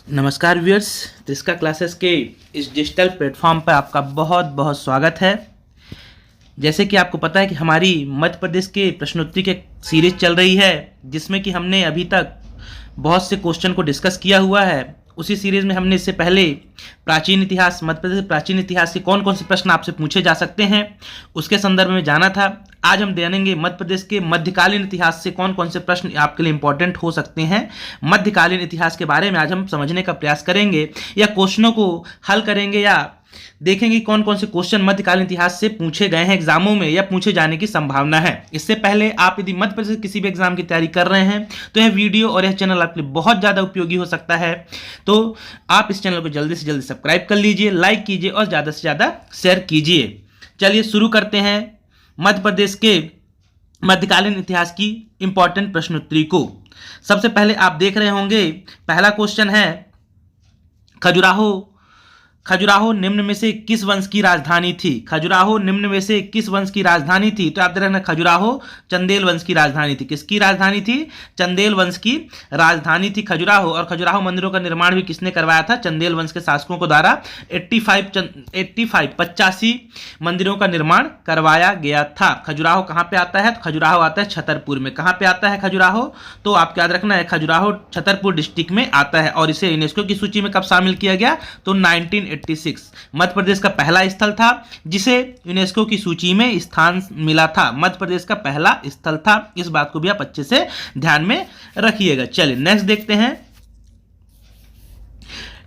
नमस्कार viewers, त्रिस्का classes के इस डिजिटल प्लेटफॉर्म पर आपका बहुत बहुत स्वागत है। जैसे कि आपको पता है कि हमारी मध्य प्रदेश के प्रश्नोत्तरी के सीरीज चल रही है, जिसमें कि हमने अभी तक बहुत से क्वेश्चन को डिस्कस किया हुआ है। उसी सीरीज में हमने इससे पहले प्राचीन इतिहास, मध्य प्रदेश प्राचीन इतिहास के कौन कौन से प्रश्न आपसे पूछे जा सकते हैं उसके संदर्भ में जाना था। आज हम जानेंगे मध्य प्रदेश के मध्यकालीन इतिहास से कौन कौन से प्रश्न आपके लिए इंपॉर्टेंट हो सकते हैं। मध्यकालीन इतिहास के बारे में आज हम समझने का प्रयास करेंगे, या क्वेश्चनों को हल करेंगे, या देखेंगे कौन कौन से क्वेश्चन मध्यकालीन इतिहास से पूछे गए हैं एग्जामों में या पूछे जाने की संभावना है। इससे पहले आप यदि मध्य प्रदेश किसी भी एग्जाम की तैयारी कर रहे हैं तो यह वीडियो और यह चैनल आपके लिए बहुत ज़्यादा उपयोगी हो सकता है। तो आप इस चैनल को जल्दी से जल्दी सब्सक्राइब कर लीजिए, लाइक कीजिए और ज़्यादा से ज़्यादा शेयर कीजिए। चलिए शुरू करते हैं मध्य प्रदेश के मध्यकालीन इतिहास की इंपॉर्टेंट प्रश्नोत्तरी को। सबसे पहले आप देख रहे होंगे, पहला क्वेश्चन है खजुराहो निम्न में से किस वंश की राजधानी थी। खजुराहो निम्न में से किस वंश की राजधानी थी? तो आप देख रहे हैं खजुराहो चंदेल वंश की राजधानी थी। किसकी राजधानी थी? चंदेल वंश की राजधानी थी खजुराहो। और खजुराहो मंदिरों का निर्माण भी किसने करवाया था? चंदेल वंश के शासकों को द्वारा 85 मंदिरों का निर्माण करवाया गया था। खजुराहो कहाँ पे आता है? तो खजुराहो आता है छतरपुर में। कहाँ पे आता है खजुराहो? तो आपको याद रखना है खजुराहो छतरपुर डिस्ट्रिक्ट में आता है। और इसे यूनेस्को की सूची में कब शामिल किया गया? तो 1986 मध्य प्रदेश का पहला स्थल था जिसे यूनेस्को की सूची में स्थान मिला था। मध्य प्रदेश का पहला स्थल था, इस बात को भी आप अच्छे से ध्यान में रखिएगा। चलिए नेक्स्ट देखते हैं।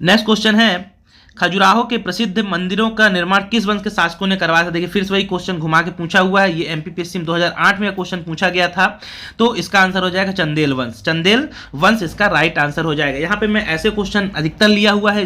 नेक्स्ट क्वेश्चन है खजुराहो के प्रसिद्ध मंदिरों का निर्माण किस वंश के शासकों ने करवाया था। देखिए फिर से वही क्वेश्चन घुमा के पूछा हुआ है। ये एमपीपीएससी में 2008 में क्वेश्चन पूछा गया था। तो इसका आंसर हो जाएगा चंदेल वंश। चंदेल वंश इसका राइट आंसर हो जाएगा। यहाँ पे मैं ऐसे क्वेश्चन अधिकतर लिया हुआ है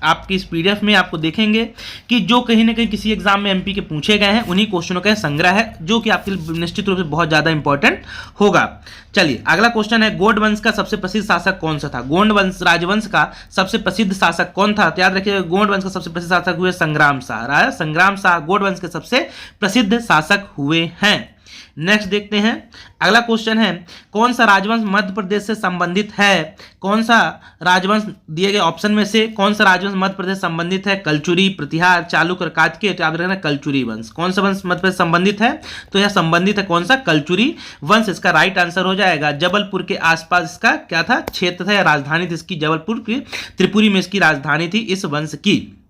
आपकी इस पीडीएफ में। आपको देखेंगे कि जो कहीं ना कहीं किसी एग्जाम में एमपी के पूछे गए हैं, उन्हीं क्वेश्चनों का संग्रह है, जो कि आपके लिए निश्चित रूप से बहुत ज्यादा इंपॉर्टेंट होगा। चलिए अगला क्वेश्चन है गोंड वंश का सबसे प्रसिद्ध शासक कौन सा था। गोंड वंश राजवंश का सबसे प्रसिद्ध शासक कौन था? तो याद रखिए गोंड वंश का सबसे प्रसिद्ध शासक हुए संग्राम शाह। राजा संग्राम शाह गोंड वंश के सबसे प्रसिद्ध शासक हुए हैं। नेक्स्ट देखते हैं। अगला क्वेश्चन है कौन सा राजवंश मध्य प्रदेश से संबंधित है? कौन सा राजवंश दिए गए ऑप्शन में से कौन सा राजवंश मध्य प्रदेश संबंधित है? कलचुरी, प्रतिहार, चालुक्य, कात्यायन। तो याद रखना कलचुरी वंश। कौन सा वंश मध्य प्रदेश संबंधित है? तो यह संबंधित है कौन सा? कलचुरी वंश इसका राइट आंसर हो जाएगा। जबलपुर के आसपास इसका क्या था? क्षेत्र था या राजधानी थी इसकी। जबलपुर की त्रिपुरी में इसकी राजधानी थी इस वंश की।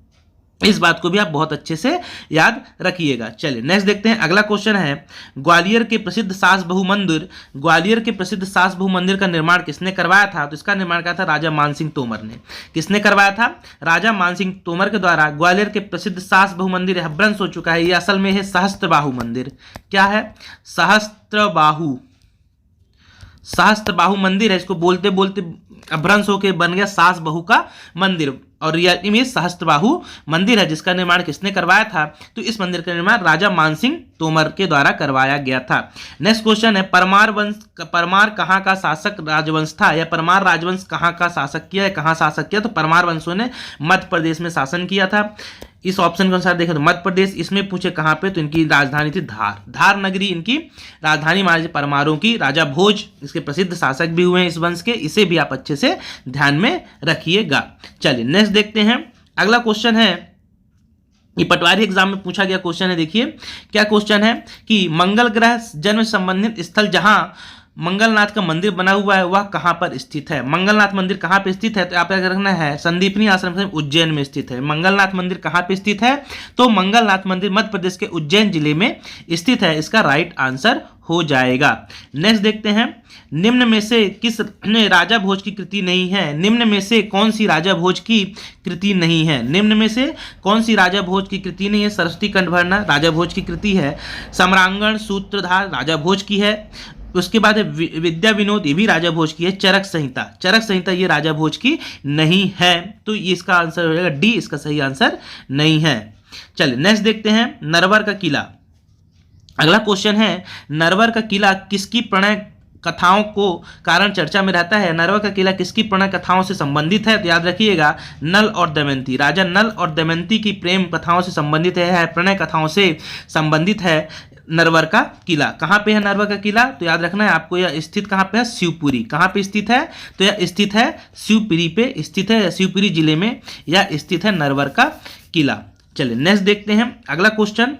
इस बात को भी आप बहुत अच्छे से याद रखिएगा। चलिए नेक्स्ट देखते हैं। अगला क्वेश्चन है ग्वालियर के प्रसिद्ध सास बहु मंदिर का निर्माण किसने करवाया था? तो इसका निर्माण किया था राजा मानसिंह तोमर ने। किसने करवाया था? राजा मानसिंह तोमर के द्वारा ग्वालियर के प्रसिद्ध सास बहु मंदिर भ्रंश हो चुका है। ये असल में है सहस्त्रबाहु मंदिर। क्या है? सहस्त्रबाहु मंदिर है। इसको बोलते बोलते अभ्रंश होकर बन गया सास बहु का मंदिर, और रियलिटी में सहस्त्रबाहु मंदिर है जिसका निर्माण किसने करवाया था? तो इस मंदिर का निर्माण राजा मानसिंह तोमर के द्वारा करवाया गया था। नेक्स्ट क्वेश्चन है परमार कहाँ का शासक राजवंश था, या परमार राजवंश कहाँ का शासक किया है? कहाँ शासक किया? तो परमार वंशों ने मध्य प्रदेश में शासन किया था। इस ऑप्शन के अनुसार देखें तो मध्य प्रदेश, इसमें पूछे कहाँ पे, तो इनकी राजधानी थी धार नगरी इनकी राजधानी मानी परमारों की। राजा भोज इसके प्रसिद्ध शासक भी हुए हैं इस वंश के। इसे भी आप अच्छे से ध्यान में रखिएगा। चलिए नेक्स्ट देखते हैं। अगला क्वेश्चन है, ये पटवारी एग्जाम में पूछा गया क्वेश्चन है। देखिए क्या क्वेश्चन है कि मंगल ग्रह जन्म संबंधित स्थल जहां मंगलनाथ का मंदिर बना हुआ है वह कहां पर स्थित है? मंगलनाथ मंदिर कहां पर स्थित है? तो आप क्या रखना है संदीपनी आश्रम से उज्जैन में स्थित है। मंगलनाथ मंदिर कहां पर स्थित है? तो मंगलनाथ मंदिर मध्य प्रदेश के उज्जैन जिले में स्थित है। इसका राइट आंसर हो जाएगा। नेक्स्ट देखते हैं। निम्न में से किस ने राजा भोज की कृति नहीं है? निम्न में से कौन सी राजा भोज की कृति नहीं है? निम्न में से कौन सी राजा भोज की कृति नहीं है? सरस्वती कंठ भरना राजा भोज की कृति है। सम्रांगण सूत्रधार राजा भोज की है। उसके बाद है विद्या विनोद, ये भी राजा भोज की है। चरक संहिता ये राजा भोज की नहीं है। तो ये इसका आंसर हो जाएगा डी, इसका सही आंसर नहीं है। चलिए नेक्स्ट देखते हैं। नरवर का किला। अगला क्वेश्चन है नरवर का किला किसकी प्रणय कथाओं को कारण चर्चा में रहता है? नरवर का किला किसकी प्रणय कथाओं से संबंधित है? तो याद रखिएगा नल और दमयंती। राजा नल और दमयंती की प्रेम कथाओं से संबंधित है, प्रणय कथाओं से संबंधित है। नरवर का किला। कहाँ पे है नरवर का किला? तो याद रखना है आपको, यह स्थित कहाँ पे है? शिवपुरी। कहाँ पे स्थित है? तो यह स्थित है शिवपुरी पे स्थित है, शिवपुरी जिले में यह स्थित है नरवर का किला। चलिए नेक्स्ट देखते हैं अगला क्वेश्चन।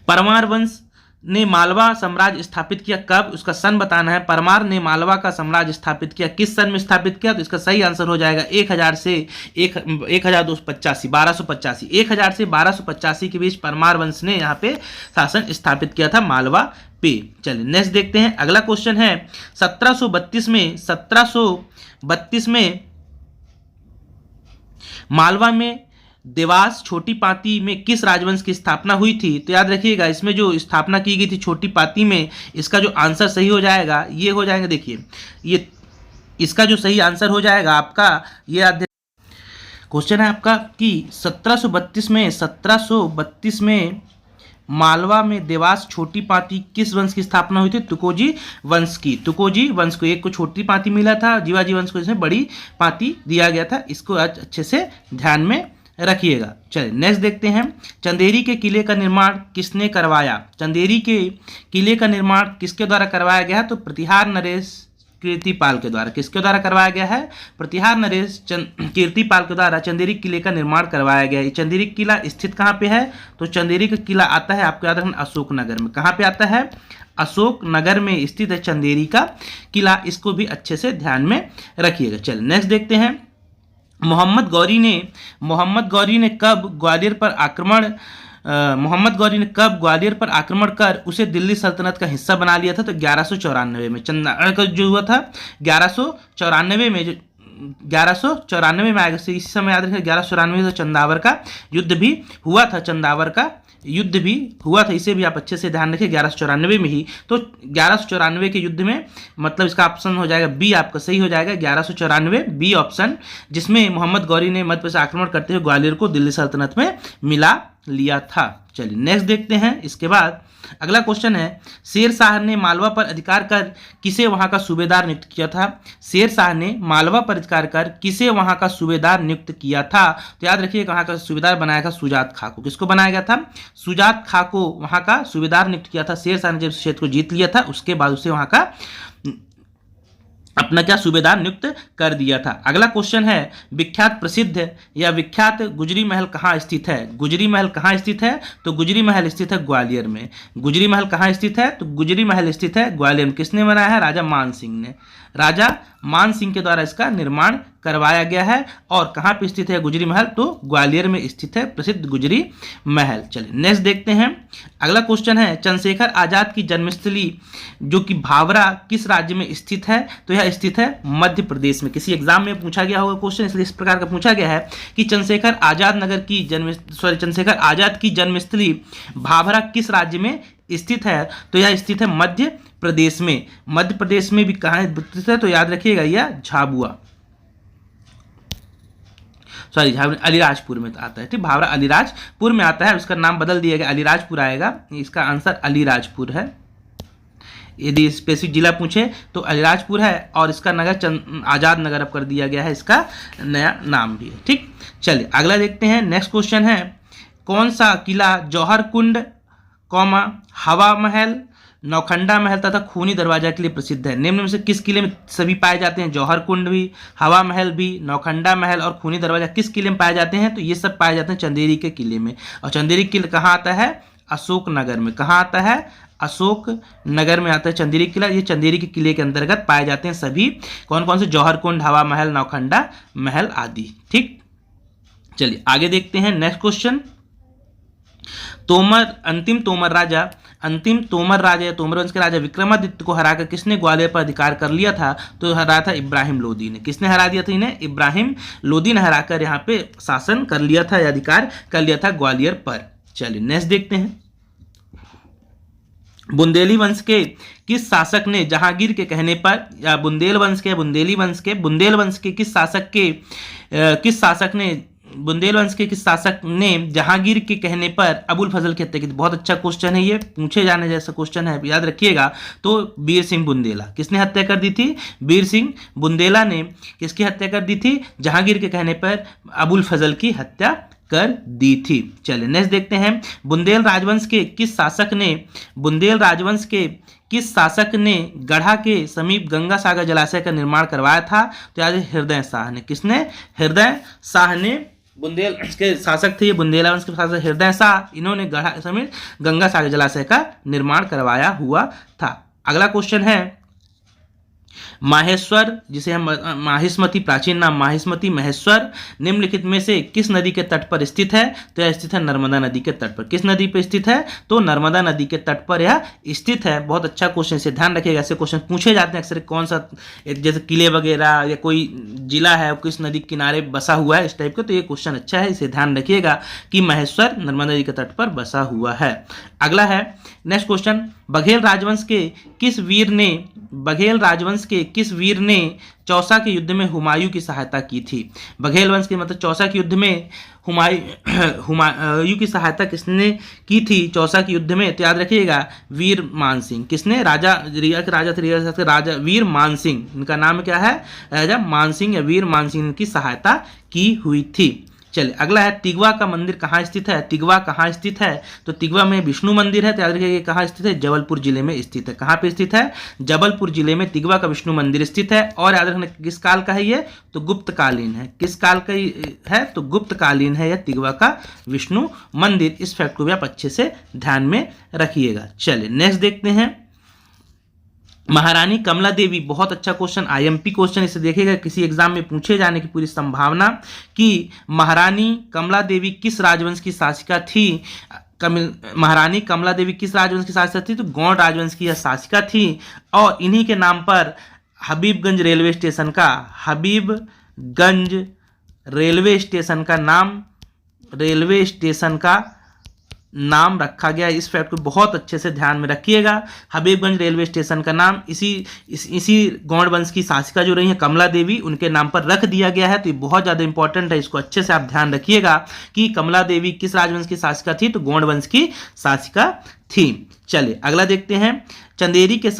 परमार वंश ने मालवा साम्राज्य स्थापित किया कब? उसका सन बताना है। परमार ने मालवा का साम्राज्य स्थापित किया किस सन में स्थापित किया? तो इसका सही आंसर हो जाएगा 1000 से 1285 1000 से 1285 के बीच परमार वंश ने यहाँ पे शासन स्थापित किया था मालवा पे। चलिए नेक्स्ट देखते हैं अगला क्वेश्चन है 1732 में मालवा में देवास छोटी पाती में किस राजवंश की स्थापना हुई थी? तो याद रखिएगा इसमें जो स्थापना की गई थी छोटी पाती में, इसका जो आंसर सही हो जाएगा ये हो जाएगा, देखिए ये इसका जो सही आंसर हो जाएगा आपका ये क्वेश्चन है आपका कि 1732 में मालवा में देवास छोटी पाती किस वंश की स्थापना हुई थी? तुकोजी वंश की। तुकोजी वंश को एक को छोटी पाती मिला था, जीवाजी वंश को इसमें बड़ी पाती दिया गया था। इसको आज अच्छे से ध्यान में रखिएगा। चलिए नेक्स्ट देखते हैं चंदेरी के किले का निर्माण किसने करवाया? चंदेरी के किले का निर्माण किसके द्वारा करवाया गया है? तो प्रतिहार नरेश कीर्तिपाल के द्वारा। किसके द्वारा करवाया गया है? प्रतिहार नरेश कीर्तिपाल के द्वारा चंदेरी किले का निर्माण करवाया गया है। चंदेरी किला स्थित कहाँ पे है? तो चंदेरी का किला आता है आपको याद रखना अशोकनगर में। कहाँ पे आता है? अशोकनगर में स्थित है चंदेरी का किला। इसको भी अच्छे से ध्यान में रखिएगा। चलिए नेक्स्ट देखते हैं मोहम्मद गौरी ने कब ग्वालियर पर आक्रमण कर उसे दिल्ली सल्तनत का हिस्सा बना लिया था? तो 1194 में। चंदा का जो हुआ था 1194 में आएगा। इस समय याद रखिए 1194 में चंदावर का युद्ध भी हुआ था। इसे भी आप अच्छे से ध्यान रखिए 1194 में ही। तो 1194 के युद्ध में मतलब इसका ऑप्शन हो जाएगा बी, आपका सही हो जाएगा 1194 बी ऑप्शन, जिसमें मोहम्मद गौरी ने मध्य प्रदेश आक्रमण करते हुए ग्वालियर को दिल्ली सल्तनत में मिला लिया था। चलिए नेक्स्ट देखते हैं। इसके बाद अगला क्वेश्चन है शेर शाह ने मालवा पर अधिकार कर किसे वहां का सूबेदार नियुक्त किया था? शेर शाह ने मालवा पर अधिकार कर किसे वहां का सूबेदार नियुक्त किया था? तो याद रखिए वहां का सूबेदार बनाया था सुजात खां को। किसको बनाया गया था? सुजात खां को वहां का सूबेदार नियुक्त किया था। शेर शाह ने जब क्षेत्र को जीत लिया था उसके बाद उसे वहां का अपना क्या सूबेदार नियुक्त कर दिया था। अगला क्वेश्चन है विख्यात प्रसिद्ध या विख्यात गुजरी महल कहाँ स्थित है? गुजरी महल कहाँ स्थित है? तो गुजरी महल स्थित है ग्वालियर में। गुजरी महल कहाँ स्थित है? तो गुजरी महल स्थित है ग्वालियर में। किसने बनाया है? राजा मान सिंह ने। राजा मान सिंह के द्वारा इसका निर्माण करवाया गया है। और कहाँ पे स्थित है गुजरी महल? तो ग्वालियर में स्थित है प्रसिद्ध गुजरी महल। चलिए नेक्स्ट देखते हैं अगला क्वेश्चन है चंद्रशेखर आजाद की जन्मस्थली जो कि भावरा किस राज्य में स्थित है? तो यह स्थित है मध्य प्रदेश में। किसी एग्जाम में पूछा गया होगा क्वेश्चन, इसलिए इस प्रकार का पूछा गया है कि चंद्रशेखर आजाद की जन्मस्थली भावरा किस राज्य में स्थित है? तो यह स्थित है मध्य प्रदेश में। मध्य प्रदेश में भी कहाँ स्थित है? तो याद रखिएगा यह झाबुआ, अलीराजपुर में आता है। ठीक, भावरा अलीराजपुर में आता है। उसका नाम बदल दिया गया, अलीराजपुर आएगा। इसका आंसर अलीराजपुर है। यदि स्पेसिफिक जिला पूछे तो अलीराजपुर है और इसका नगर आजाद नगर अब कर दिया गया है, इसका नया नाम भी है। ठीक, चलिए अगला देखते हैं। नेक्स्ट क्वेश्चन है कौन सा किला जौहर कुंड हवा महल नौखंडा महल तथा खूनी दरवाजा के लिए प्रसिद्ध है? निम्न में से किस किले में सभी पाए जाते हैं? जौहर कुंड भी, हवा महल भी, नौखंडा महल और खूनी दरवाजा किस किले में पाए जाते हैं? तो ये सब पाए जाते हैं चंदेरी के किले में। और चंदेरी किला कहाँ आता है? अशोकनगर में। कहाँ आता है? अशोक नगर में आता है चंदेरी किला। ये चंदेरी के किले के अंतर्गत पाए जाते हैं सभी। कौन कौन से? जौहर कुंड, हवा महल, नौखंडा महल आदि। ठीक, चलिए आगे देखते हैं। नेक्स्ट क्वेश्चन अंतिम तोमर राजा या तोमर वंश के राजा विक्रमादित्य को हराकर किसने ग्वालियर पर अधिकार कर लिया था? तो हराया था इब्राहिम लोदी ने। किसने हरा दिया था इन्हें? इब्राहिम लोदी ने हराकर यहाँ पे शासन कर लिया था या अधिकार कर लिया था ग्वालियर पर। चलिए नेक्स्ट देखते हैं। बुंदेली वंश के किस शासक ने जहांगीर के कहने पर, या बुंदेल वंश के किस शासक ने जहांगीर के कहने पर अबुल फजल की हत्या की? बहुत अच्छा क्वेश्चन है, ये पूछे जाने जैसा क्वेश्चन है, याद रखिएगा। तो वीर सिंह बुंदेला। किसने हत्या कर दी थी? वीर सिंह बुंदेला ने किसकी हत्या कर दी थी? जहांगीर के कहने पर अबुल फजल की हत्या कर दी थी। चलिए नेक्स्ट देखते हैं, बुंदेल राजवंश के किस शासक ने गढ़ा के समीप गंगा सागर जलाशय का निर्माण करवाया था? तो याद है हृदय शाह ने। किसने? हृदय शाह ने। बुंदेल के शासक थे ये, बुंदेला वंश के शासक हृदय शाह, इन्होंने गढ़ा समेत गंगा सागर जलाशय का निर्माण करवाया हुआ था। अगला क्वेश्चन है, माहेश्वर, जिसे हम माहिष्मती, प्राचीन नाम माहिष्मती महेश्वर, निम्नलिखित में से किस नदी के तट पर स्थित है? तो यह स्थित है नर्मदा नदी के तट पर। किस नदी पर स्थित है? तो नर्मदा नदी के तट पर यह स्थित है। बहुत अच्छा क्वेश्चन, से ध्यान रखिएगा, ऐसे क्वेश्चन पूछे जाते हैं अक्सर। कौन सा, जैसे किले वगैरह या कोई जिला है किस नदी के किनारे बसा हुआ है, इस टाइप का, तो ये क्वेश्चन अच्छा है, इसे ध्यान रखिएगा कि महेश्वर नर्मदा नदी के तट पर बसा हुआ है। अगला है नेक्स्ट क्वेश्चन, बघेल राजवंश के किस वीर ने चौसा के युद्ध में हुमायूं की सहायता की थी? बघेल वंश के मतलब चौसा के युद्ध में हुमायूं की सहायता किसने की थी चौसा के युद्ध में? तो याद रखिएगा वीर मान सिंह। किसने? राजा रिया के राजा थे, राजा वीर मान सिंह, इनका नाम क्या है? राजा मान सिंह या वीर मान सिंह की सहायता की हुई थी। चलिए अगला है, तिगवा का मंदिर कहाँ स्थित है? तिगवा कहाँ स्थित है? तो तिगवा में विष्णु मंदिर है। तो याद रखिए कहाँ स्थित है? जबलपुर जिले में स्थित है। कहाँ पे स्थित है? जबलपुर जिले में तिगवा का विष्णु मंदिर स्थित है। और याद रखना किस काल का है ये? तो गुप्तकालीन है। किस काल का है? तो गुप्तकालीन है यह तिगवा का विष्णु मंदिर। इस फैक्ट को भी आप अच्छे से ध्यान में रखिएगा। चलिए नेक्स्ट देखते हैं, महारानी कमला देवी, बहुत अच्छा क्वेश्चन, आईएमपी क्वेश्चन, इसे देखिएगा किसी एग्जाम में पूछे जाने की पूरी संभावना, कि महारानी कमला देवी किस राजवंश की शासिका थी? महारानी कमला देवी किस राजवंश की शासिका थी? तो गौड़ राजवंश की यह शासिका थी। और इन्हीं के नाम पर हबीबगंज रेलवे स्टेशन का नाम रखा गया। इस फैक्ट को बहुत अच्छे से ध्यान में रखिएगा। हबीबगंज रेलवे स्टेशन का नाम इसी गौड़ वंश की शासिका जो रही है कमला देवी, उनके नाम पर रख दिया गया है। तो ये बहुत ज़्यादा इंपॉर्टेंट है, इसको अच्छे से आप ध्यान रखिएगा कि कमला देवी किस राजवंश की शासिका थी? तो गौड़ वंश की शासिका थी। चलिए अगला देखते हैं, चंदेरी के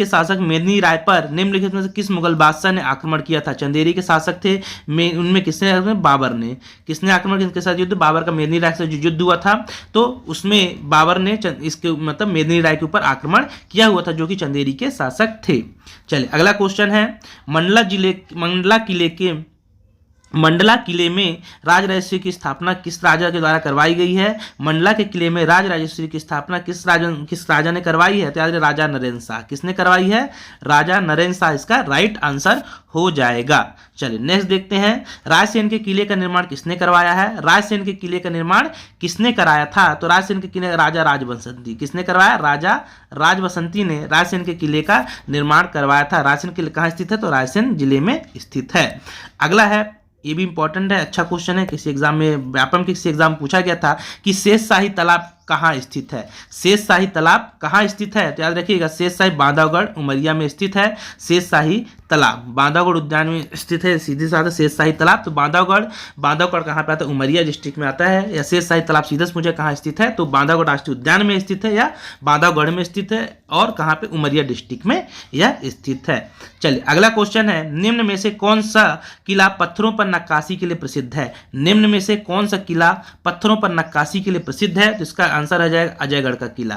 शासक मेदिनी राय पर निम्नलिखित में से किस मुगल बादशाह ने आक्रमण किया था? चंदेरी के शासक थे उनमें किसने? बाबर ने। किसने आक्रमण किसके साथ युद्ध? बाबर का मेदिनी राय से जो युद्ध हुआ था, तो उसमें बाबर ने इसके मतलब मेदिनी राय के ऊपर आक्रमण किया हुआ था, जो कि चंदेरी के शासक थे। चलिए अगला क्वेश्चन है, मंडला किले में राज राजेश्वरी की स्थापना किस राजा के द्वारा करवाई गई है? मंडला के किले में राज राजेश्वरी की स्थापना किस राजा ने करवाई है? तो याद रखिए राजा नरेंद्र शाह। किसने करवाई है? राजा नरेंद्र शाह इसका राइट आंसर हो जाएगा। चलिए नेक्स्ट देखते हैं, रायसेन के किले का निर्माण किसने करवाया है? रायसेन के किले का निर्माण किसने कराया था? तो रायसेन के किले राजा राजबसंती। किसने करवाया? राजा राजबसंती ने रायसेन के किले का निर्माण करवाया था। रायसेन किले कहाँ स्थित है? तो रायसेन जिले में स्थित है। अगला है, ये भी इंपॉर्टेंट है, अच्छा क्वेश्चन है, किसी एग्जाम में व्यापम के किसी एग्जाम पूछा गया था कि शेषशाही तालाब कहाँ स्थित है? शेषशाही तालाब कहाँ स्थित है? तो याद रखिएगा शेषशाही बांधवगढ़ उमरिया में स्थित है। शेषशाही तालाब बांधवगढ़ उद्यान में स्थित है, सीधे साधे शेषशाही तालाब। तो बांधवगढ़ कहाँ पे आता है? उमरिया डिस्ट्रिक्ट में आता है। या शेषशाही तालाब सीधे से मुझे कहाँ स्थित है? तो बांधवगढ़ राष्ट्रीय उद्यान में स्थित है या बांधवगढ़ में स्थित है, और कहाँ पे? उमरिया डिस्ट्रिक्ट में यह स्थित है। चलिए अगला क्वेश्चन है, निम्न में से कौन सा किला पत्थरों पर नक्काशी के लिए प्रसिद्ध है? निम्न में से कौन सा किला पत्थरों पर नक्काशी के लिए प्रसिद्ध है? तो इसका आंसर आ जाएगा अजयगढ़ का किला।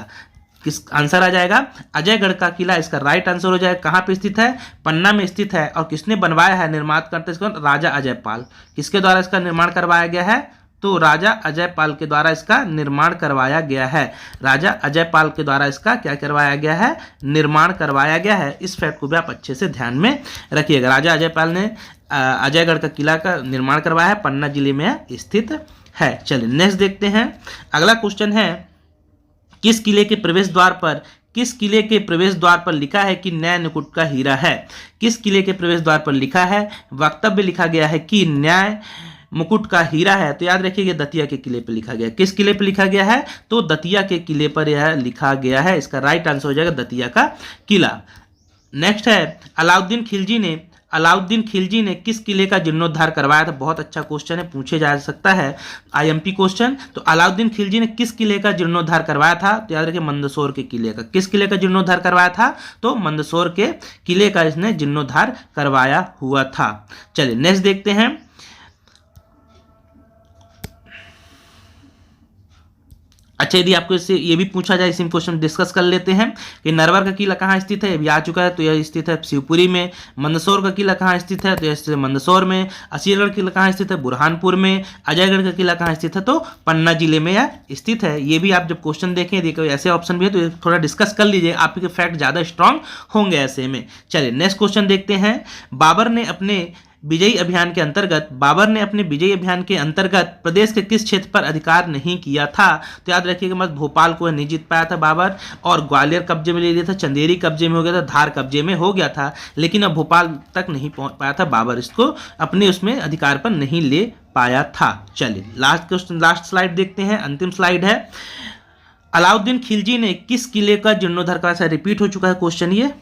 किस आंसर आ जाएगा? अजयगढ़ का किला इसका राइट आंसर हो जाएगा। कहाँ पे स्थित है? पन्ना में स्थित है। और किसने बनवाया है? निर्माण करते इसको राजा अजयपाल। किसके द्वारा इसका निर्माण करवाया गया है? तो राजा अजयपाल के द्वारा इसका निर्माण करवाया गया है। राजा अजयपाल के द्वारा इसका क्या करवाया गया है? निर्माण करवाया गया है। इस फैक्ट को भी आप अच्छे से ध्यान में रखिएगा। राजा अजयपाल ने अजयगढ़ का किला का निर्माण करवाया है, पन्ना जिले में स्थित है। चलिए नेक्स्ट देखते हैं, अगला क्वेश्चन है, किस किले के प्रवेश द्वार पर लिखा है कि न्याय मुकुट का हीरा है? किस किले के प्रवेश द्वार पर लिखा है, वक्तव्य लिखा गया है कि न्याय मुकुट का हीरा है? तो याद रखिएगा दतिया के किले पर लिखा गया। किस किले पर लिखा गया है? तो दतिया के किले पर यह लिखा गया है। इसका राइट आंसर हो जाएगा दतिया का किला। नेक्स्ट है, अलाउद्दीन खिलजी ने किस किले का जीर्णोद्धार करवाया था? बहुत अच्छा क्वेश्चन है, पूछे जा सकता है आईएमपी क्वेश्चन। तो अलाउद्दीन खिलजी ने किस किले का जीर्णोद्धार करवाया था? तो याद रखिए मंदसौर के किले का। किस किले का जीर्णोद्धार करवाया था? तो मंदसौर के किले का इसने जीर्णोद्धार करवाया हुआ था। चलिए नेक्स्ट देखते हैं, अच्छा, यदि आपको इससे ये भी पूछा जाए, इसी में क्वेश्चन डिस्कस कर लेते हैं कि नरवर का किला कहाँ स्थित है, अभी आ चुका है, तो यह स्थित है शिवपुरी में। मंदसौर का किला कहाँ स्थित है, तो यह स्थित है मंदसौर में। असीरगढ़ किला कहाँ स्थित है, बुरहानपुर में। अजयगढ़ का किला कहाँ स्थित है, तो पन्ना जिले में यह स्थित है। ये भी आप जब क्वेश्चन देखें, यदि कोई ऐसे ऑप्शन भी है तो ये थोड़ा डिस्कस कर लीजिए, आपके फैक्ट ज़्यादा स्ट्रांग होंगे ऐसे में। चलिए नेक्स्ट क्वेश्चन देखते हैं। बाबर ने अपने विजयी अभियान के अंतर्गत प्रदेश के किस क्षेत्र पर अधिकार नहीं किया था, तो याद रखिएगा मत, भोपाल को नहीं जीत पाया था बाबर, और ग्वालियर कब्जे में ले लिया था, चंदेरी कब्जे में हो गया था, धार कब्जे में हो गया था, लेकिन अब भोपाल तक नहीं पहुंच पाया था बाबर, इसको अपने उसमें अधिकार पर नहीं ले पाया था। चलिए लास्ट क्वेश्चन, लास्ट स्लाइड देखते हैं, अंतिम स्लाइड है। अलाउद्दीन खिलजी ने किस किले का जीर्णोद्धार करा, ऐसा रिपीट हो चुका है क्वेश्चन ये।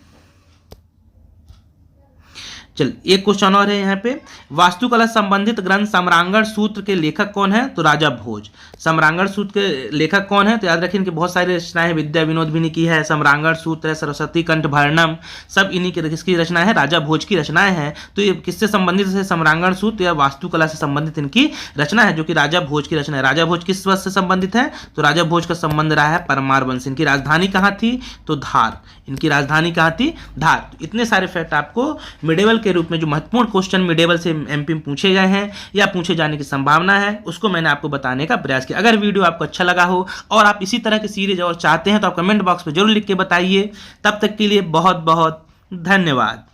चल एक क्वेश्चन और है यहाँ पे, वास्तुकला संबंधित ग्रंथ सम्रांगण सूत्र के लेखक कौन है, तो राजा भोज। सम्रांगण सूत्र के लेखक कौन है, तो याद रखिए इनकी बहुत सारी रचनाएं हैं, विद्या विनोद भी की है, सम्रांगण सूत्र है, सरस्वती कंठ भरणम, सब इन्हीं की किसकी रचना है, राजा भोज की रचनाएं हैं। तो ये किससे संबंधित है, सम्रांगण सूत्र या वास्तुकला से संबंधित इनकी रचना है, जो कि राजा भोज की रचना है। राजा भोज किस वंश से संबंधित है, तो राजा भोज का संबंध रहा है परमार वंश। इनकी राजधानी कहाँ थी, तो धार। इनकी राजधानी कहाँ थी, धार। इतने सारे फैक्ट आपको मिडेवल के रूप में, जो महत्वपूर्ण क्वेश्चन मिडेवल से एमपी में पूछे गए हैं या पूछे जाने की संभावना है, उसको मैंने आपको बताने का प्रयास किया। अगर वीडियो आपको अच्छा लगा हो और आप इसी तरह की सीरीज और चाहते हैं तो आप कमेंट बॉक्स में जरूर लिख के बताइए। तब तक के लिए बहुत बहुत धन्यवाद।